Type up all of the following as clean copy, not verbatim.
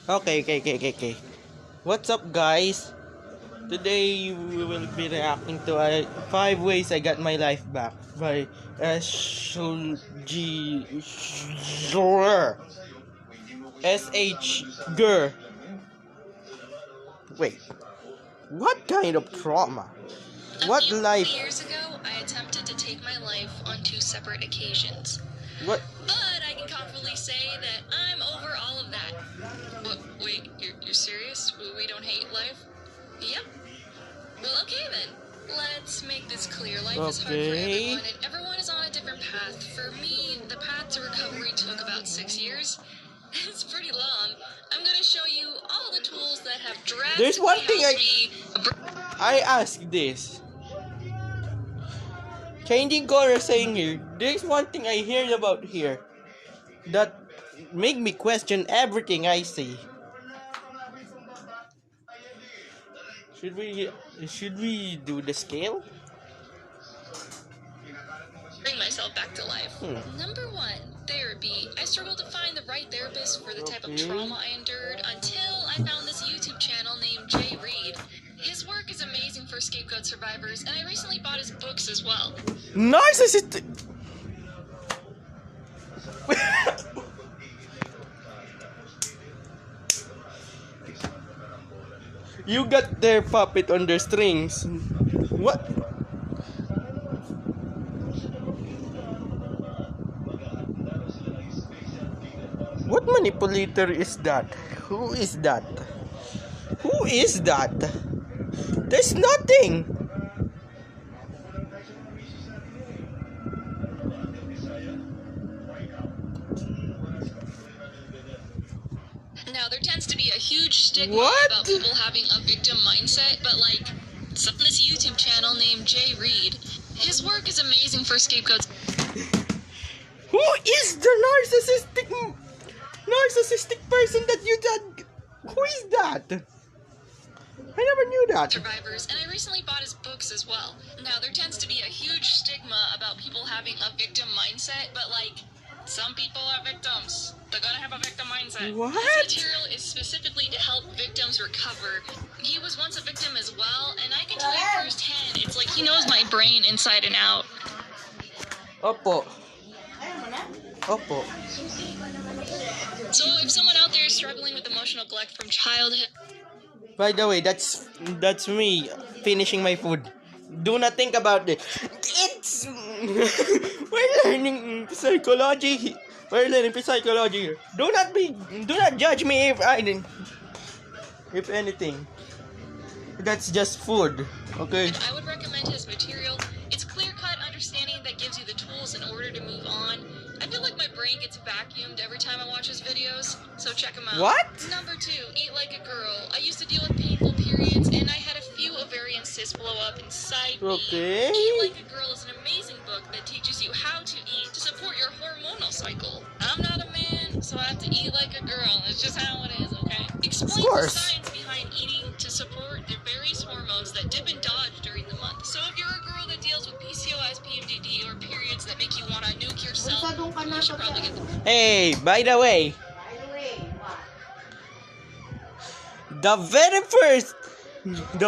Okay. What's up, guys? Today we will be reacting to 5 ways I got my life back by SH Gur. Wait, what kind of trauma? What A few life? years ago, I attempted to take my life on 2 separate occasions. What? But I can confidently say that I'm over all of that. Wait, you're serious? We don't hate life? Yep. Well, okay then. Let's make this clear. Life is hard for everyone, and everyone is on a different path. For me, the path to recovery took about 6 years. It's pretty long. I'm gonna show you all the tools that have drastically There's one thing helped me. I ask this. Changing color saying here, there's one thing I hear about here that make me question everything I see. Should we do the scale? Bring myself back to life. Number 1, therapy. I struggled to find the right therapist for the type of trauma I endured until I found this YouTube channel named Jay Reed. His work is amazing for scapegoat survivors, and I recently bought his books as well. Narcissistic. You got their puppet on their strings. What? What manipulator is that? Who is that? Who is that? There's nothing. Now, there tends to be a huge stigma What? about people having a victim mindset, but like, on this YouTube channel named Jay Reed, his work is amazing for scapegoats. Who is the narcissistic person that you did? Who is that? I never knew that. Survivors, and I recently bought his books as well. Now, there tends to be a huge stigma about people having a victim mindset, but like, some people are victims. They're gonna have a victim mindset. What? This material is specifically to help victims recover. He was once a victim as well, and I can tell you firsthand, it's like he knows my brain inside and out. Opo. So if someone out there is struggling with emotional neglect from childhood... By the way, that's me finishing my food. Do not think about it. It's we're learning psychology. We're learning psychology here. Do not judge me if anything. That's just food. Okay. I would recommend his material. It's clear-cut understanding that gives you the tools in order to move on. I feel like my brain gets vacuumed every time I watch his videos, so check him out. What? Number 2, eat like a girl. I used to deal with painful periods, and I had a few ovarian cysts blow up inside me. Okay. Eat Like a Girl is an amazing book that teaches you how to eat to support your hormonal cycle. I'm not a man, so I have to eat like a girl. It's just how it is, okay? Explains the science behind eating to support the various hormones that dip and dodge during the month. So if you're a girl that deals with PCOS, PMDD, or periods that make you want to nuke yourself, you should probably get the... Hey, by the way, the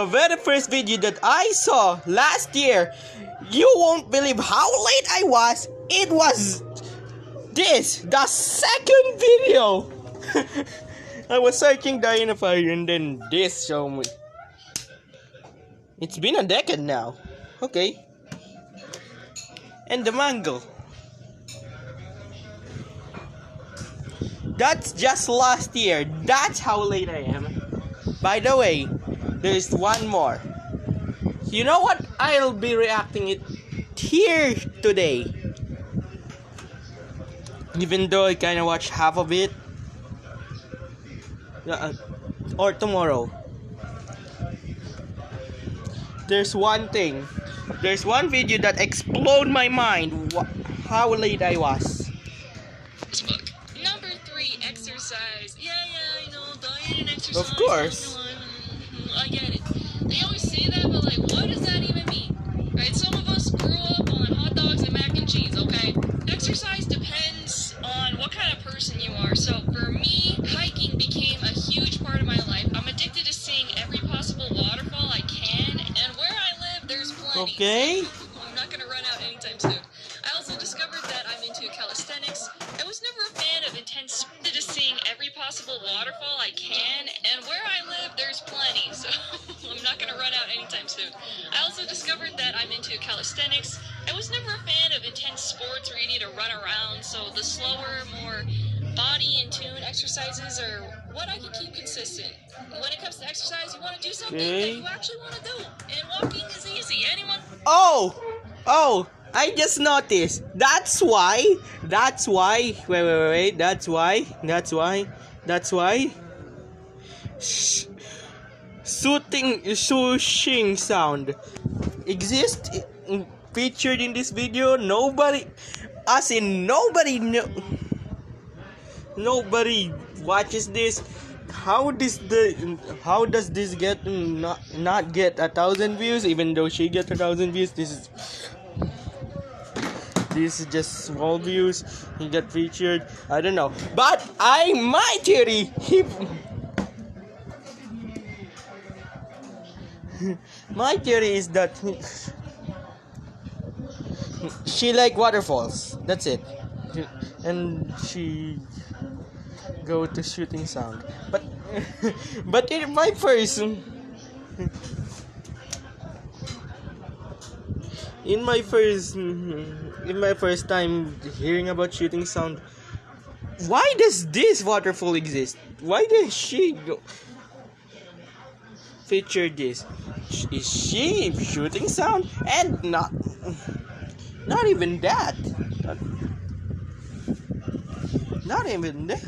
very first video that I saw last year, you won't believe how late I was. It was this, the second video. I was searching Dynafire and then this showed me. It's been a decade now. Okay. And the mango. That's just last year. That's how late I am. By the way, there's one more. You know what? I'll be reacting it here today. Even though I kinda watched half of it. Or tomorrow. There's one thing. There's one video that exploded my mind. How late I was. This book. Number 3, exercise. Yeah, I know, diet and exercise. Of course. I get it. They always say that, but like, what does that even mean? Right? Some of us grew up on hot dogs and mac and cheese, okay? Exercise depends on what kind of person you are. So for me, hiking became a huge Okay. I'm not gonna run out anytime soon. I also discovered that I'm into calisthenics. I was never a fan of intense, just seeing every possible waterfall I can, and where I live, there's plenty, so I'm not gonna run out anytime soon. I also discovered that I'm into calisthenics. I was never a fan of intense sports where you need to run around, so the slower, more body in tune exercises are what I can keep consistent. When it comes to exercise, you want to do something that you actually want to do, and walking is easy. Anyone? Oh, I just noticed. That's why. Wait. That's why. Sh- Swooshing sound exists featured in this video. Nobody, as in nobody watches this. How does this get not get 1,000 views, even though she gets 1,000 views? This is just small views. He got featured. I don't know, but my theory. My theory is that she like waterfalls. That's it, and she go to shooting sound. But but in my first time hearing about shooting sound, why does this waterfall exist? Why does she feature this? Is she shooting sound? And not even that. Not even that.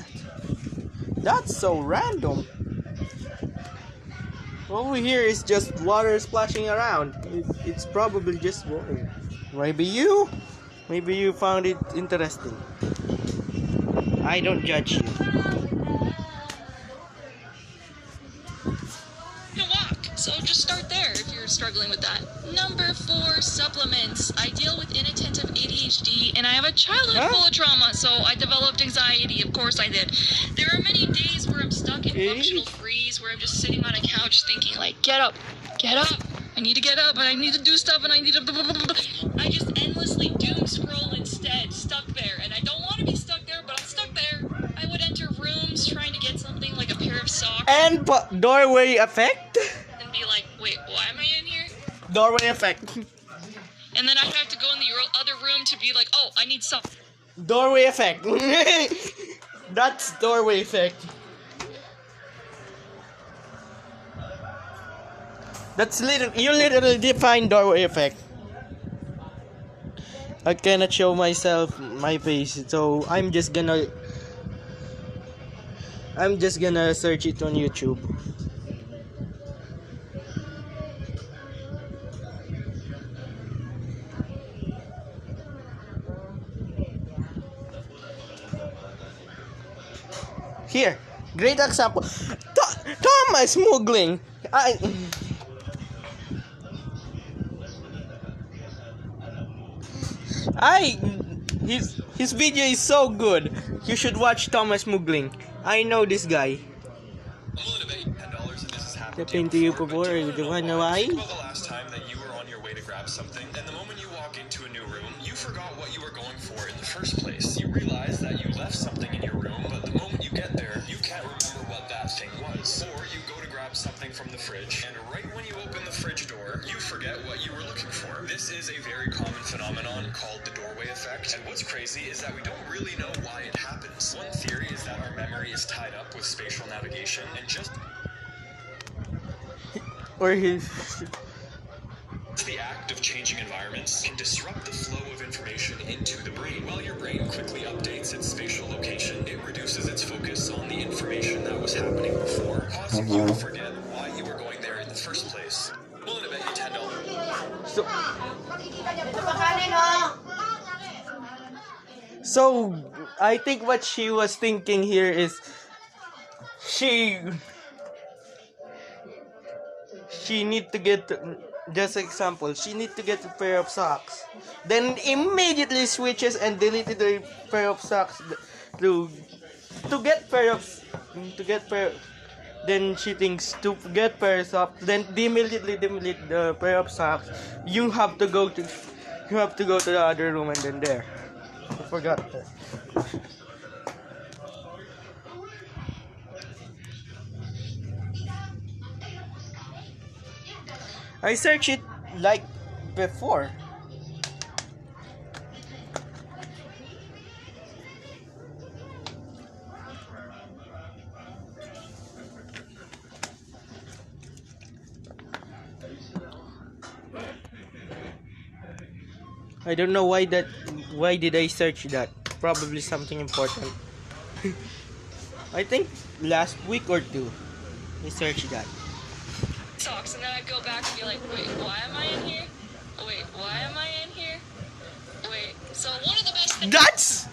That's so random. Over here is just water splashing around. It's probably just water. Maybe you found it interesting. I don't judge you. Walk. So just start there if you're struggling with that. Number 4, supplements. I deal with inattentive ADHD, and I have a childhood full of trauma, so I developed anxiety. Of course I did. There are many days where I'm stuck in functional freeze, where I'm just sitting on a couch thinking like, get up. I need to get up, and I need to do stuff, and I need to... I just endlessly doom scroll instead, stuck there, and I don't want to be stuck there, but I'm stuck there. I would enter rooms trying to get something like a pair of socks. And doorway effect. And be like, wait, why am I in here? Doorway effect. And then I'd have to go in the other room to be like, oh, I need some. Doorway effect. That's doorway effect. You literally define doorway effect. I cannot show myself my face, so I'm just gonna search it on YouTube. Here, great example. Thomas Mugling. His video is so good. You should watch Thomas Mugling. I know this guy. I'm willing to bet you $10 that this has happened Tapin to to you you before, before. but Do you wanna know why? Think about the last time that you were on your way to grab something, and the moment you walk into a new room, you forgot what you were going for in the first place. You realize that you left something in your room, but the moment you get there, you can't remember what that thing was. Or you go to grab something from the fridge, and right when you open the fridge door, you forget what you were looking for. This is a very common phenomenon called the doorway effect, and what's crazy is that we don't really know why it happens. One theory is that our memory is tied up with spatial navigation, and just Or his. the act of changing environments can disrupt the flow of information into the brain. While your brain quickly updates its spatial location, it reduces its focus on the information that was happening before, causing you to forget why you were going there in the first place. Willing to bet you $10. So I think what she was thinking here is she need to get, just example, she need to get a pair of socks, then immediately switches and deleted the pair of socks to get pair then she thinks to get pair of socks, then immediately delete the pair of socks. You have to go to the other room and then there. I forgot that. I searched it like before. I don't know why did I search that? Probably something important. I think last week or two I searched that. Socks, and then I'd go back and be like, wait, why am I in here? Wait, why am I in here? Wait, so one of the best things.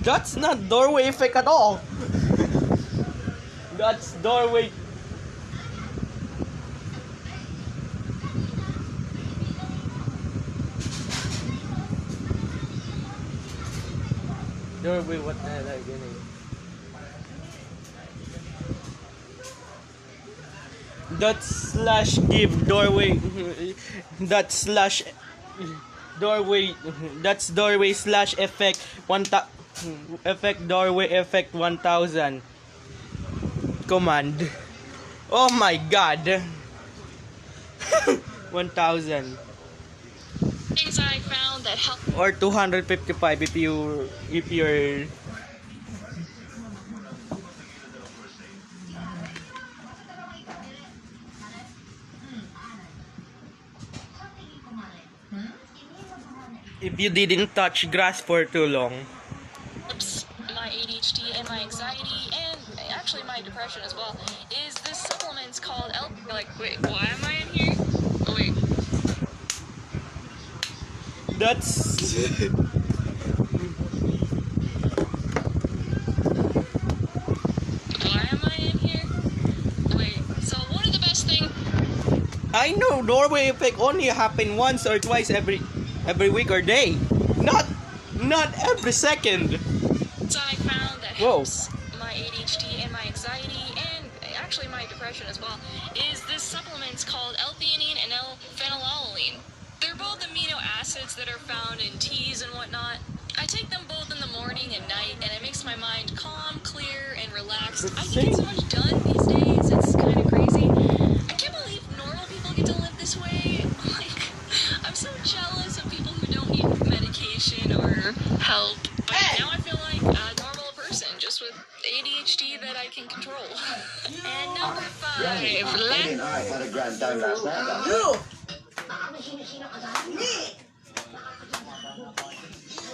That's not doorway effect at all. That's doorway. Doorway, what the hell are you doing? Dot slash give doorway. Dot slash doorway. That's doorway slash effect effect doorway effect 1000 command. Oh my god. 1000 things I found that help. or 255 if you're if you didn't touch grass for too long. My ADHD and my anxiety and actually my depression as well is this supplement's called L. Like, wait, why am I in here? Oh wait, That's why am I in here? Wait, so one of the best things I know doorway effect only happen once or twice every week or day. Not every second. I found that Whoa. helps my ADHD and my anxiety and actually my depression as well is this supplement's called L-theanine and L-phenylalanine. They're both amino acids that are found in teas and whatnot. I take them both in the morning and night, and it makes my mind calm, clear, and relaxed. I can get so much done these days. It's kind of crazy. I can't believe normal people get to live this way. Like, I'm so jealous of people who don't need medication or help. But now I feel like a normal person, just with ADHD that I can control. And number 5, And I had a grand time last night.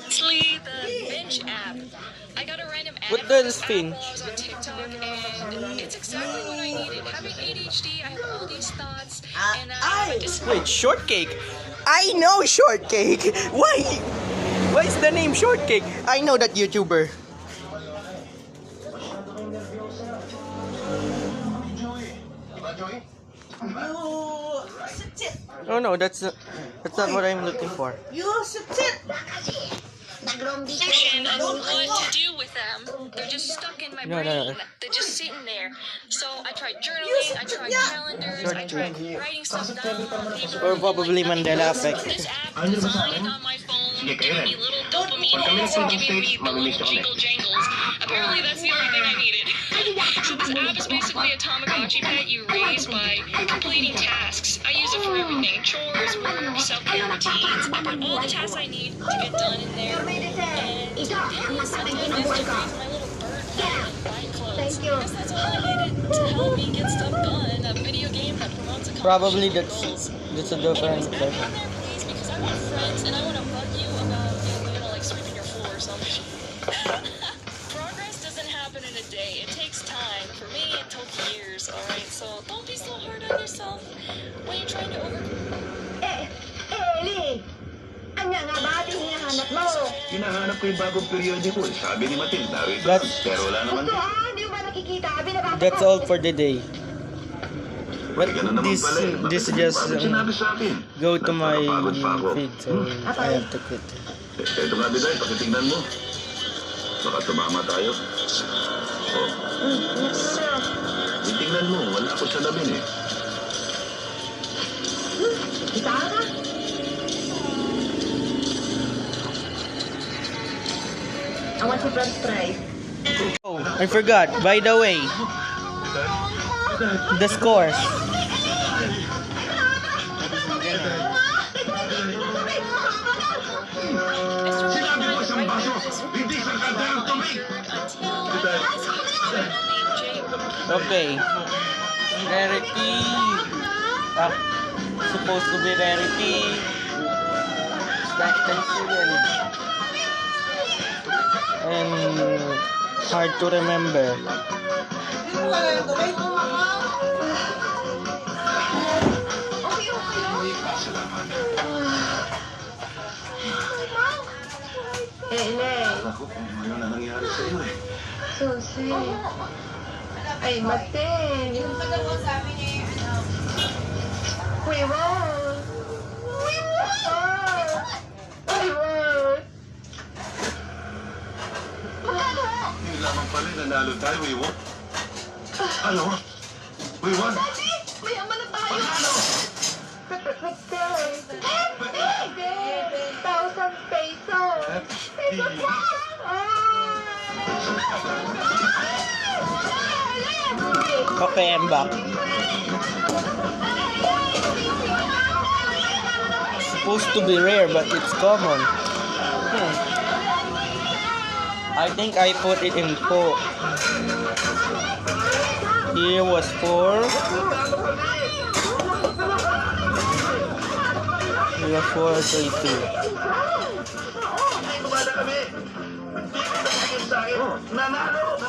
lastly, the Bench app. I got a random ad What for does this app Finch? while I was on TikTok, and it's exactly what I needed. Having ADHD, I have all these thoughts, and I have a Wait, shortcake. I know shortcake. Why is the name shortcake? I know that YouTuber. Oh no, that's not what I'm looking for. vision of what to do with them. They're just stuck in my No, brain. no, no. They're just sitting there. So I tried journaling, I tried calendars, I tried writing stuff down. Or probably Mandela effect. This app designed on my phone, giving me little dopamine hits and giving me the little jingle jangles. Apparently that's the only thing I needed. So this app is basically a Tamagotchi pet you raise by completing tasks. I use it for everything. Chores, work, self-care routines. I put all the tasks I need to get done in there. And sometimes I raise my little bird pet and buy clothes. I guess that's all I needed to help me get stuff done. A video game that promotes Probably accomplishing goals. that's a different Anyways, add me on there, please, because I want friends and I want to bug you about, like sweeping your floor or something. Progress doesn't happen in a day. It takes time. For me, it took years, alright? So don't be so hard on yourself when you're trying to Ellie! Anya nga ba ating hinahanap mo? Hinahanap ko yung bagong periodiko. Sabi ni Matilda, ito. That's- Pero wala naman. Gusto hindi mo ba nakikita? Binabasa That's ko. all for the day. But Kaya na naman this pala eh. this Bakit just bakit sinabi sa akin? go to my Nagpapagod pa ako. feed, so I have to quit. Eto nga, Biday, pakitignan mo. Baka tumama tayo. Oh, titignan mo, wala ako sa lamin eh. Kita ka? I want to french fries. Oh, I forgot. By the way, the scores. Sinabi ko isang baso, hindi sa kalderang tubig! Okay. Rarity. Supposed to be rarity. Expectancy and hard to remember. Ako kung ano na nangyari sa iyo eh. Susi. Ay, Maten. We won. We won. We won. Hindi lamang pala nanalo tayo, we won. Ano? We won? Daddy, mayaman na tayo. Paano? 1,000 pesos. Pesos pa. Okay, I'm back. Supposed to be rare, but it's common. I think I put it in 4. Here was 4. Here was 4, so 2.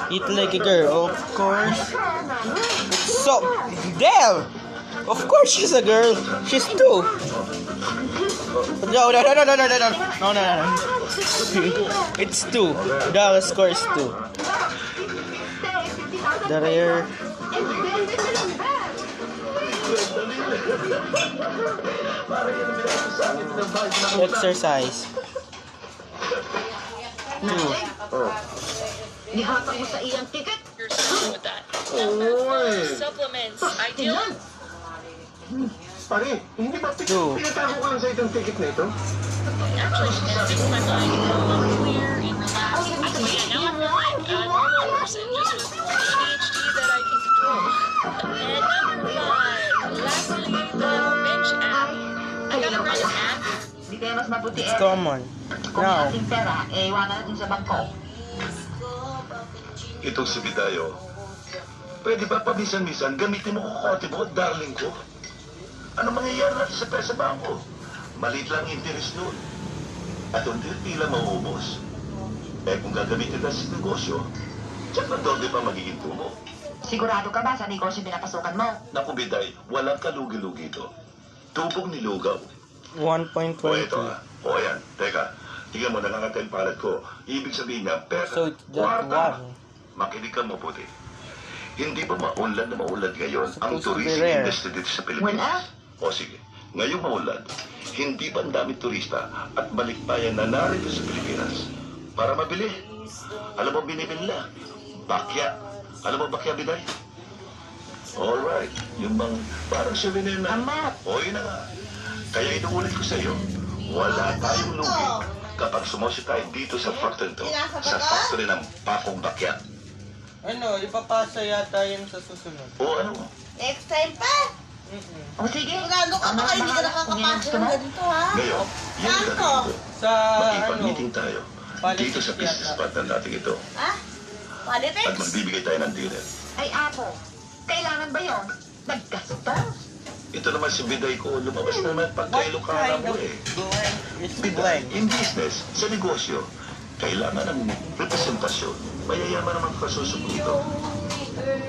Eat like a girl, of course. So, damn! Of course she's a girl. She's 2. No. It's 2. The score is 2. The rare. Exercise. 2. Nihatak mo sa iyang ticket. You're so with that. Supplements. Ideal. Pare, hindi ba Two. pinatago ka lang sa itong ticket na ito? Actually, it makes my mind clear and relaxed. Actually, yeah, now I feel like a normal person, just with ADHD that I can control. And number 5, lastly, the Bench app. I got a random app. Hindi kaya mas mabuti It's common. Kung Now, ating pera, iwanan natin sa bangko. Itong si Bidayo, pwede ba paminsan-minsan gamitin mo kukote mo, darling ko? Ano mangyayari natin sa pesa bangko? Maliit lang interest nun. At unti-unti lang mauubos. Eh kung gagamitin na sa negosyo, tiyak na doon pa magiging tumo. Sigurado ka ba sa negosyo pinapasukan mo? Naku Biday, walang kalugi-lugi ito. Tubong nilugaw. 1.20. O ito ha. O yan, teka. Tingnan mo, nangangatay ang palad ko. Ibig sabihin niya, pera. So it's that Kwarta. one. Makinig ka mabuti. Hindi ba maunlad na maunlad ngayon ang Supposed to be tourism rare. industry dito sa Pilipinas? Wala. O sige, ngayong maunlad, hindi ba ang daming turista at balikbayan na narito sa Pilipinas para mabili? Alam mo binibili nila? Bakya. Alam mo bakya, Biday? Alright, yung bang parang souvenir na. Ama. O yun na nga. Kaya inuulit ko sa iyo, wala tayong lugi kapag sumosyo tayo dito sa factory to, sa factory ng Pakong Bakya. Ano, ipapasa yata yun sa susunod. O ano? Next time pa. O sige. Sigurado ka Ano baka ang hindi ka bahala kung yan nakakapasok gusto mo? ng ganito ha. Ngayon, yung Saan to? dito, Sa, makipag-meeting tayo dito sa politics business yata. partner natin ito Ha? at Politics? magbibigay tayo ng dinner. Ay, Apo. Kailangan ba yon? Naggastos? Ito naman si Biday ko, lumabas naman pagkailokana mo eh. blank is Biday, blank? in business, sa negosyo, kailangan ng representasyon. Mayayaman naman kasusubok ito.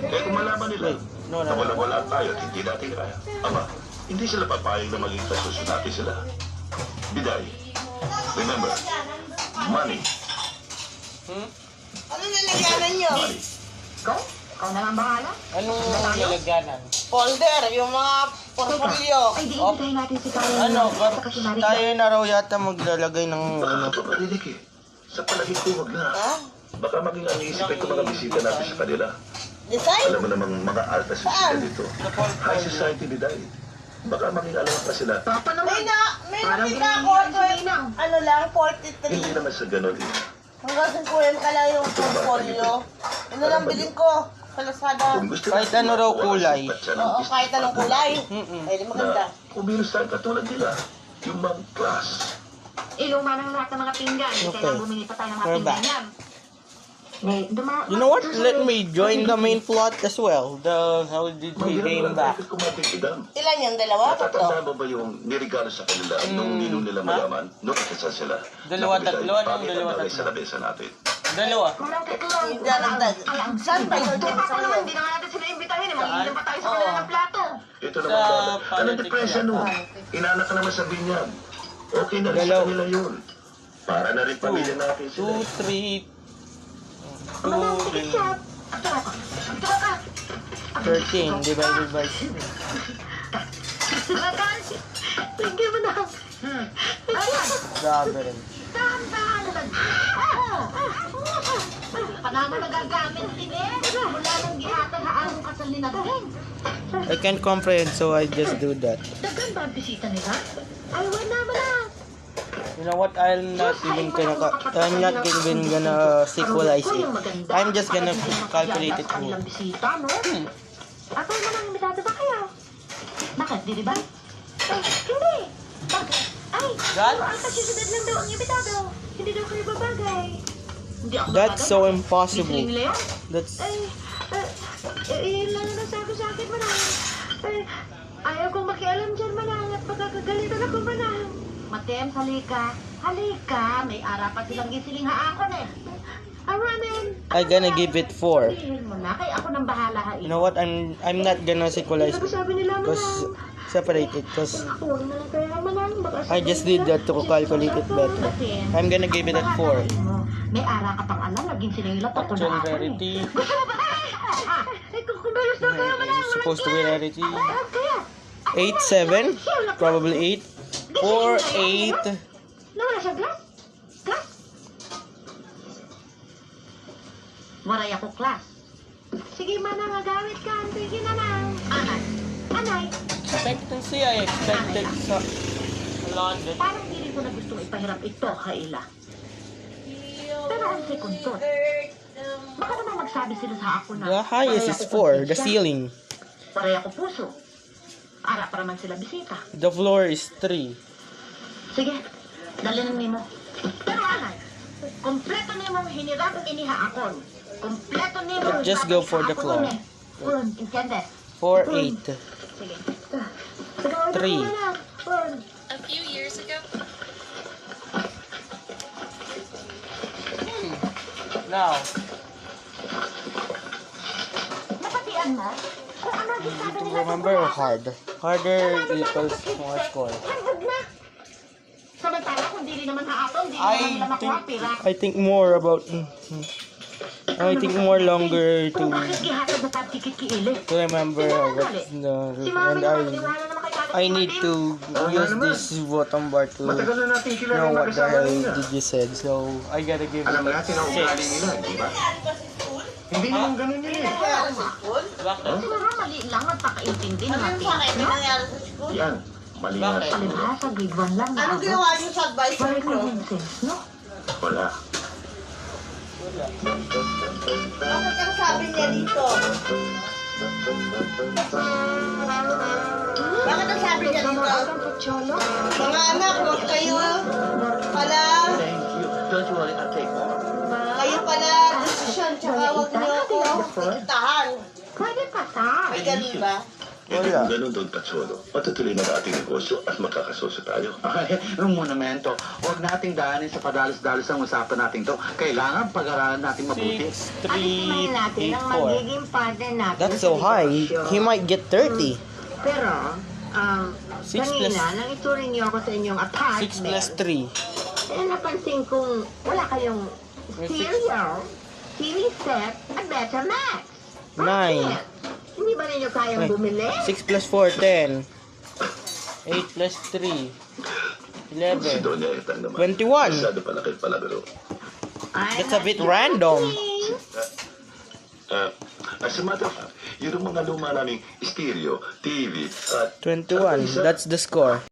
Kaya kung malaman nila No. na wala tayo at hindi natin kaya, ama, hindi sila papayag na maging kasusunati sila. Biday, remember, money, Ano nalagyanan nyo? money. Ikaw? Ikaw na lang bahala. Anong nilaganan? folder, yung mga portfolio. Ay, di Oh, imbitahin natin si Kyle. ano, Saka si Marika. tayo na raw yata maglalagay ng ano. Baka pa marinig eh. Sa palagay ko, wag na. Ha? Baka maging ang iisipin ko mga bisita natin sa kanila. Design? Alam mo namang mga alta sila dito. High society din dahil. Baka maging alam pa sila. Papa naman. May Parang nakita ganyan ko yan, ito, Ninang. ano lang, 43. Hindi naman sa ganun eh. Hanggang 50 lang yung portfolio. Ano lang bilhin ko sa Lazada. Kung gusto Kahit natin ano raw makuha kulay. ng sipat siya ng Oo, business kahit anong partner kulay. natin, Ay, di maganda. na kumilos tayo katulad nila. Yung mga class. Iluma ng lahat ng mga pinggan. Hindi Okay. kailangan bumili pa tayo ng mga We're back. pinggan yan. You know what? Let me join the main plot as well. The how did we game back? Ilan yung dalawa? Natatandaan Tatlo? mo ba yung nirigalo sa kanila nung ninong nila malaman? Noong ikasal sila. Dalawa, Nagbigay tatlo, ano yung pangit ang dalawa, bagay tatlo? sa labesa natin. Dalawa. Walang tatlo. Hindi nagdag. Saan ba yun? Papa naman, hindi na nga natin sila imbitahin. Manginginom pa tayo sa kanila ng plato. Ito Sa naman ba? Anong politics depresya yan. no? Inanak ka naman sa binyag. Okay na rin sa Dalaw. kanila yun. Para na rin pamilya natin sila. 2, 3, Malang, sige siya. Ito ako. Ito ka. 13 divided by 2. Tingin mo na. Ayan. The average. Dahan-dahan naman. Panano nagagamit din eh. Wala nang gihatan na ang kasal ni Nagin. I can't comprehend, so I just do that. Dagan ba ang bisita nila? Ay, wala mo na. You know what? I'm not even gonna sequelize it. I'm just gonna calculate it Ang whole. ilang bisita, no? At ay mo nang imbitado ba kayo? Bakit? Di ba? Ay, hindi. Bakit? Ay, That's- ang kasisunod lang daw ang imbitado. Hindi daw kayo babagay. Hindi ako That's babagay. so Bisiling impossible. nila yun? That's Lalo na sabi sa akin, manang. Ayaw kong makialam dyan, manang. At pagkakagalitan ako, manang. Matem, halika. Halika. May ara pa silang gisiling haakon eh. Aramen. I gonna give it 4. Sabihin mo na, kay ako nang bahala hain. You know what? I'm not gonna sequelize Ano ba it sabi nila, because manang? separate it because Huwag na lang kaya, manang. Baka I just did that to calculate it better. I'm gonna give it at 4. May ara ka pang alam, naging sinangilap ako Actual na ako eh. rarity. Gusto mo ba? Ay, kung kumilos na kayo, manang. It's supposed to be rarity. Kaya, 8, 7. Probably 8. 4, 8. nawala siya glass? Glass? Waray ako class. Sige, manang, agamit ka. Sige na lang. Anay. Anay. Expectancy, I expected sa London. Parang hindi ko na gustong ipahirap ito, Haila. Pero ang second thought, baka naman magsabi sila sa ako na The highest is 4. The ceiling. pareha ko puso. Ara pa naman sila bisita. The floor is 3. Sige, dali ng nimo. Pero anay, kompleto nimo hiniram iniha akon. Kompleto nimo Just go for the floor. Intende? 4, 8. Sige. 3. A few years ago, Now, Napatian mo? Kung ano ang sabi to nila remember or hard? Harder equals more score. Hangod na. Samantala kung dili naman haapon, dili naman nila makuha pira. I think more about. I think more longer Kung to bakit gihatag na pagtikit kiili? remember what's the Si Mami and naman, maniwala naman kay Tatay I need Martin. to use this bottom bar to Matagal na natin know kilala what the mag-asawa hell nila. did you said. So I gotta give Alam mo it natin ang ugali 6. nila, di ba? Hindi naman ganun yun eh. Bakit? Siguro mali lang at pakaintindi ng ating, no? Yan, mali nga Bakit? siya. Palibhasa, grade 1 lang. Anong ginawa niyo sa advisor Very ko? common sense, no? Wala. Bakit ang sabi niya dito? Bakit ang sabi niya dito? Tamagan sa Cholo. Mga anak, huwag kayo pala, Thank you. Don't worry, I'll take more. kayo pala desisyon, tsaka huwag niyo ako diktahan. Pwede pa sa. May ganun ba? Hindi kung ganun doon, Patsolo. Matutuloy na ang ating negosyo at magkakasoso tayo. Ay, yung monumento, huwag nating daanin sa padalos-dalos ang usapan natin to. Kailangan pag-aralan natin mabuti. 6, 3, Alisin natin 8, ang 4. magiging partner natin. That's sa so high. negosyo. He might get 30. Pero, 6 plus kanina, nang ituring niyo ako sa inyong 6 apartment, plus 3. napansin kong wala kayong stereo, TV set, at Betamax. 9. Hindi ba ninyo kayang bumili? 6 plus 4, 10. 8 plus 3, Si 11. Doña Etang naman. 21. Masyado pala kayo palabiro. That's a bit random. As a matter of fact, yun ang mga luma naming stereo, TV, at... 21. That's the score.